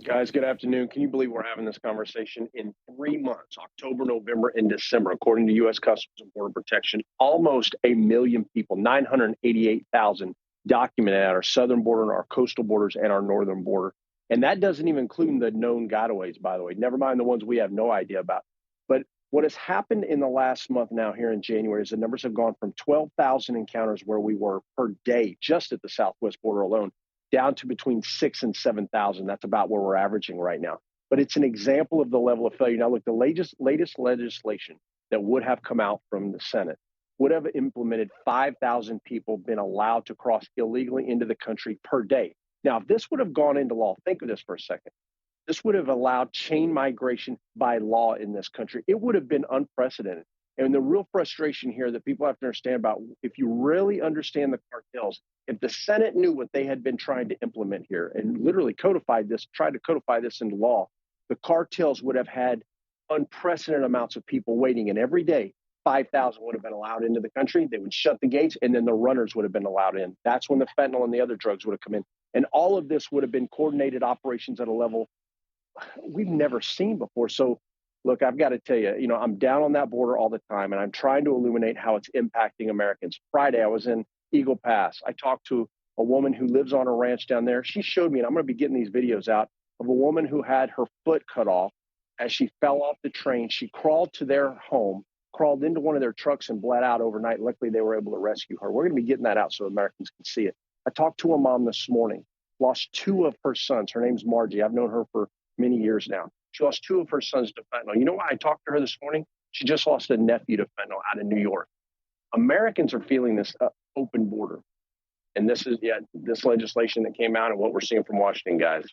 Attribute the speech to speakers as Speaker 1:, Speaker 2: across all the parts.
Speaker 1: Guys, good afternoon. Can you believe we're having this conversation in 3 months, October, November, and December, according to U.S. Customs and Border Protection? Almost a million people, 988,000 documented at our southern border, our coastal borders, and our northern border. And that doesn't even include the known gotaways, by the way, never mind the ones we have no idea about. But what has happened in the last month now here in January is the numbers have gone from 12,000 encounters where we were per day just at the southwest border alone down to between 6,000 and 7,000. That's about where we're averaging right now. But it's an example of the level of failure. Now, look, the latest legislation that would have come out from the Senate would have implemented 5,000 people been allowed to cross illegally into the country per day. Now, if this would have gone into law, think of this for a second. This would have allowed chain migration by law in this country. It would have been unprecedented. And the real frustration here that people have to understand about, if you really understand the cartels, if the Senate knew what they had been trying to implement here and literally tried to codify this into law, the cartels would have had unprecedented amounts of people waiting. And every day, 5,000 would have been allowed into the country. They would shut the gates, and then the runners would have been allowed in. That's when the fentanyl and the other drugs would have come in. And all of this would have been coordinated operations at a level we've never seen before. So, look, I've got to tell you, I'm down on that border all the time, and I'm trying to illuminate how it's impacting Americans. Friday, I was in Eagle Pass. I talked to a woman who lives on a ranch down there. She showed me, and I'm going to be getting these videos out, of a woman who had her foot cut off as she fell off the train. She crawled to their home, crawled into one of their trucks, and bled out overnight. Luckily, they were able to rescue her. We're going to be getting that out so Americans can see it. I talked to a mom this morning, lost two of her sons. Her name's Margie. I've known her for many years now. She lost two of her sons to fentanyl. You know why I talked to her this morning? She just lost a nephew to fentanyl out of New York. Americans are feeling this open border. And this legislation that came out and what we're seeing from Washington, guys,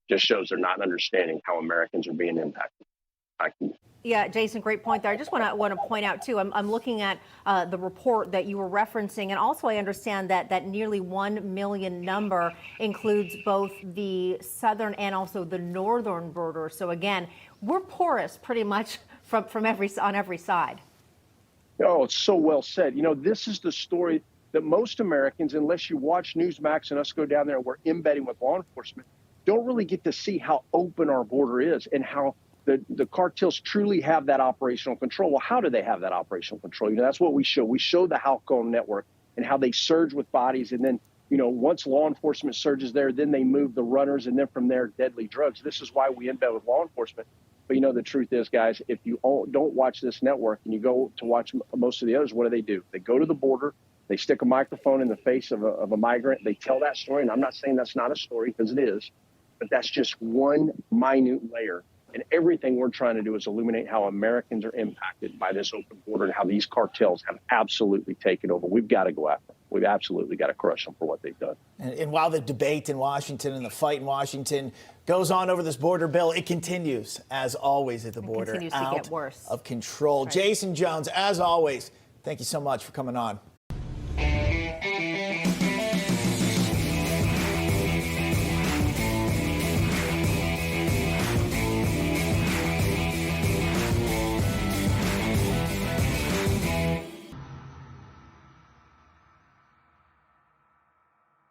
Speaker 1: just shows they're not understanding how Americans are being impacted.
Speaker 2: Yeah, Jason, great point there. I just want to point out, too, I'm looking at the report that you were referencing. And also, I understand that nearly 1 million number includes both the southern and also the northern border. So, again, we're porous pretty much on every side.
Speaker 1: Oh, it's so well said. This is the story that most Americans, unless you watch Newsmax and us go down there and we're embedding with law enforcement, don't really get to see how open our border is and how the cartels truly have that operational control. Well, how do they have that operational control? That's what we show. We show the Halcon network and how they surge with bodies. And then, once law enforcement surges there, then they move the runners, and then from there, deadly drugs. This is why we embed with law enforcement. But the truth is, guys, if you don't watch this network and you go to watch most of the others, what do? They go to the border, they stick a microphone in the face of a migrant, they tell that story. And I'm not saying that's not a story, because it is, but that's just one minute layer. And everything we're trying to do is illuminate how Americans are impacted by this open border and how these cartels have absolutely taken over. We've got to go after them. We've absolutely got to crush them for what they've done.
Speaker 3: And while the debate in Washington and the fight in Washington goes on over this border bill, it continues, as always, at the border,
Speaker 2: continues to get worse.
Speaker 3: Of control. Right. Jaeson Jones, as always, thank you so much for coming on.